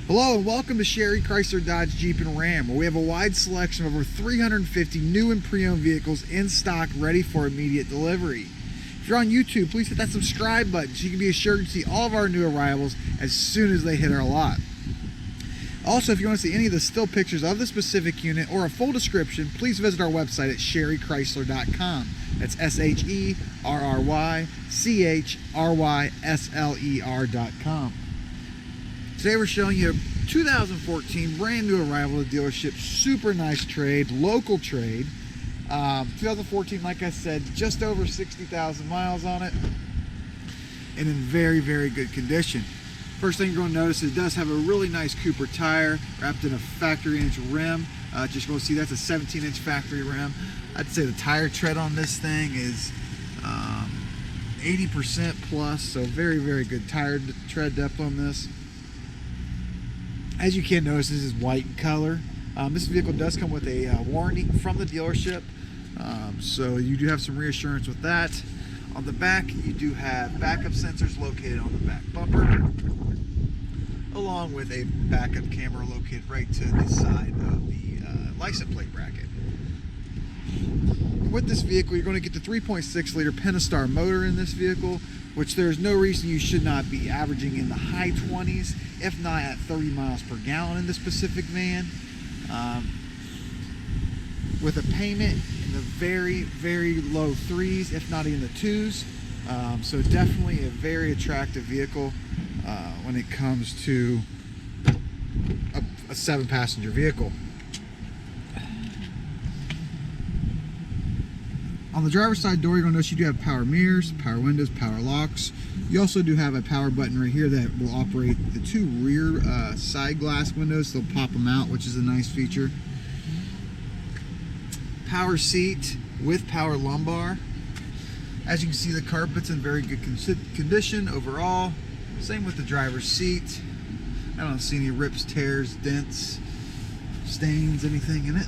Hello and welcome to Sherry Chrysler Dodge Jeep and Ram, where we have a wide selection of over 350 new and pre-owned vehicles in stock ready for immediate delivery. If you're on YouTube, please hit that subscribe button so you can be assured to see all of our new arrivals as soon as they hit our lot. Also, if you want to see any of the still pictures of the specific unit or a full description, please visit our website at sherrychrysler.com. That's SHERRYCHRYSLER.com. Today we're showing you a 2014 brand new arrival at the dealership. Super nice trade, local trade. 2014, like I said, just over 60,000 miles on it and in very, very good condition. First thing you're going to notice is it does have a really nice Cooper tire wrapped in a factory inch rim. Just going to see that's a 17-inch factory rim. I'd say the tire tread on this thing is 80% plus, so very, very good tire tread depth on this. As you can notice, this is white in color. This vehicle does come with a warranty from the dealership, so you do have some reassurance with that. On the back, you do have backup sensors located on the back bumper, along with a backup camera located right to the side of the license plate bracket. With this vehicle, you're going to get the 3.6 liter Pentastar motor in this vehicle, which there's no reason you should not be averaging in the high 20s, if not at 30 miles per gallon in this specific van. With a payment in the very, very low 3s, if not even the 2s. So definitely a very attractive vehicle when it comes to a 7-passenger vehicle. On the driver's side door, you're going to notice you do have power mirrors, power windows, power locks. You also do have a power button right here that will operate the 2 rear side glass windows. They'll pop them out, which is a nice feature. Power seat with power lumbar. As you can see, the carpet's in very good condition overall. Same with the driver's seat. I don't see any rips, tears, dents, stains, anything in it.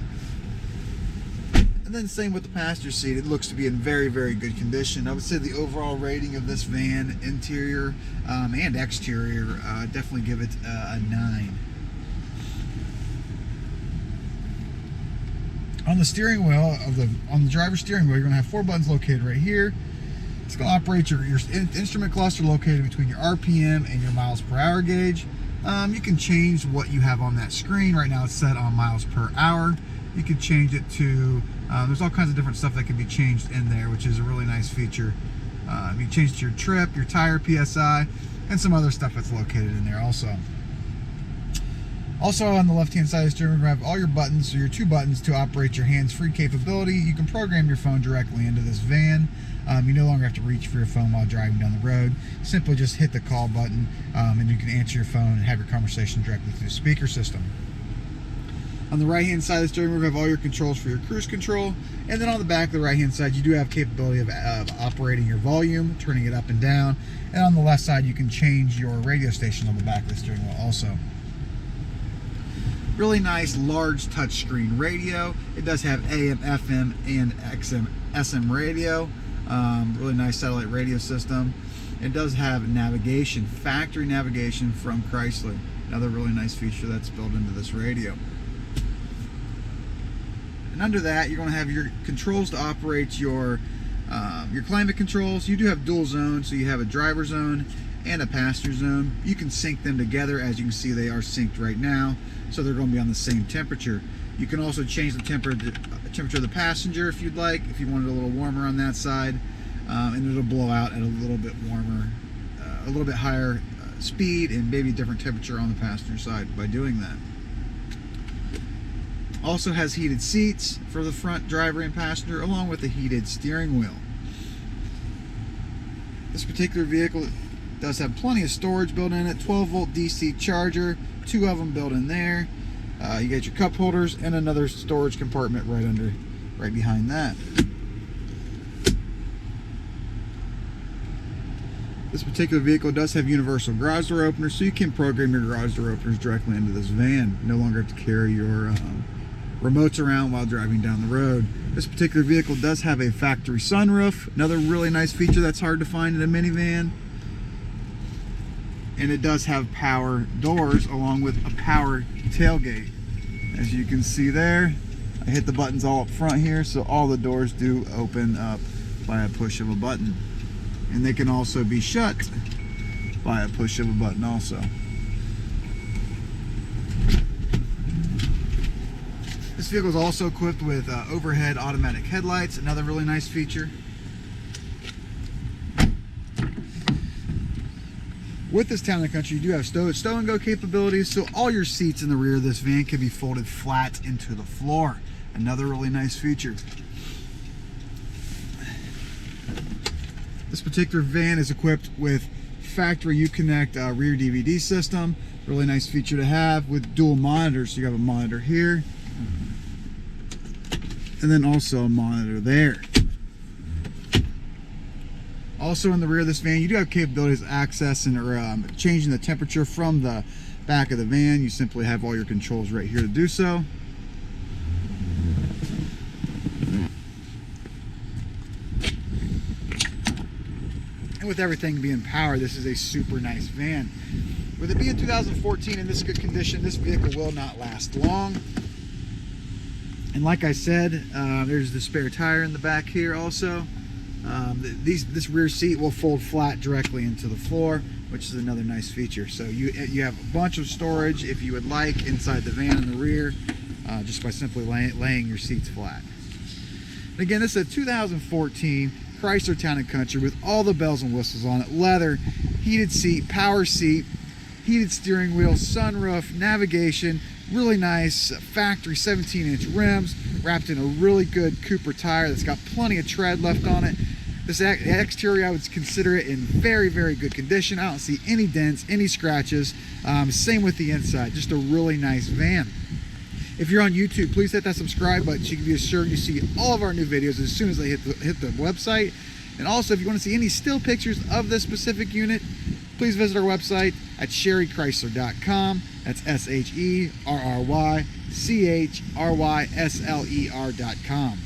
And then same with the passenger seat. It looks to be in very, very good condition. I would say the overall rating of this van, interior and exterior, definitely give it a 9. On the steering wheel, on the driver's steering wheel, you're going to have 4 buttons located right here. It's going to operate your instrument cluster located between your RPM and your miles per hour gauge. You can change what you have on that screen. Right now it's set on miles per hour. You can change it to, there's all kinds of different stuff that can be changed in there, which is a really nice feature. You can change it to your trip, your tire PSI, and some other stuff that's located in there also. Also on the left-hand side of the steering wheel, you have all your buttons, so your 2 buttons to operate your hands-free capability. You can program your phone directly into this van. You no longer have to reach for your phone while driving down the road. Simply just hit the call button, and you can answer your phone and have your conversation directly through the speaker system. On the right-hand side of the steering wheel, you have all your controls for your cruise control. And then on the back of the right-hand side, you do have capability of operating your volume, turning it up and down. And on the left side, you can change your radio station on the back of the steering wheel also. Really nice, large touchscreen radio. It does have AM, FM, and XM, SM radio. Really nice satellite radio system. It does have navigation, factory navigation from Chrysler. Another really nice feature that's built into this radio. And under that, you're going to have your controls to operate your climate controls. You do have dual zones, so you have a driver zone and a passenger zone. You can sync them together. As you can see, they are synced right now, so they're going to be on the same temperature. You can also change the temperature of the passenger if you'd like, if you want it a little warmer on that side, and it'll blow out at a little bit warmer, a little bit higher speed, and maybe a different temperature on the passenger side by doing that. Also has heated seats for the front driver and passenger, along with a heated steering wheel. This particular vehicle does have plenty of storage built in it. 12-volt DC charger, 2 of them built in there. You get your cup holders and another storage compartment right behind that. This particular vehicle does have universal garage door openers, so you can program your garage door openers directly into this van. No longer have to carry your remotes around while driving down the road. This particular vehicle does have a factory sunroof, another really nice feature that's hard to find in a minivan. and it does have power doors along with a power tailgate. As you can see there, I hit the buttons all up front here, so all the doors do open up by a push of a button, and they can also be shut by a push of a button also. This vehicle is also equipped with overhead automatic headlights, another really nice feature. With this Town & Country, you do have stow and go capabilities, so all your seats in the rear of this van can be folded flat into the floor. Another really nice feature. This particular van is equipped with factory Uconnect rear DVD system. Really nice feature to have with dual monitors. So you have a monitor here, and then also a monitor there. Also in the rear of this van, you do have capabilities of accessing or changing the temperature from the back of the van. You simply have all your controls right here to do so. And with everything being powered, this is a super nice van. With it being 2014 in this good condition, this vehicle will not last long. And like I said, there's the spare tire in the back here also. This rear seat will fold flat directly into the floor, which is another nice feature. So you have a bunch of storage if you would like inside the van in the rear, just by simply laying your seats flat. And again, this is a 2014 Chrysler Town & Country with all the bells and whistles on it. Leather, heated seat, power seat, heated steering wheel, sunroof, navigation, really nice factory 17-inch rims, wrapped in a really good Cooper tire that's got plenty of tread left on it. This exterior, I would consider it in very, very good condition. I don't see any dents, any scratches. Same with the inside, just a really nice van. If you're on YouTube, please hit that subscribe button so you can be assured you see all of our new videos as soon as they hit the website. And also, if you want to see any still pictures of this specific unit, please visit our website at sherrychrysler.com. That's SHERRYCHRYSLER.com.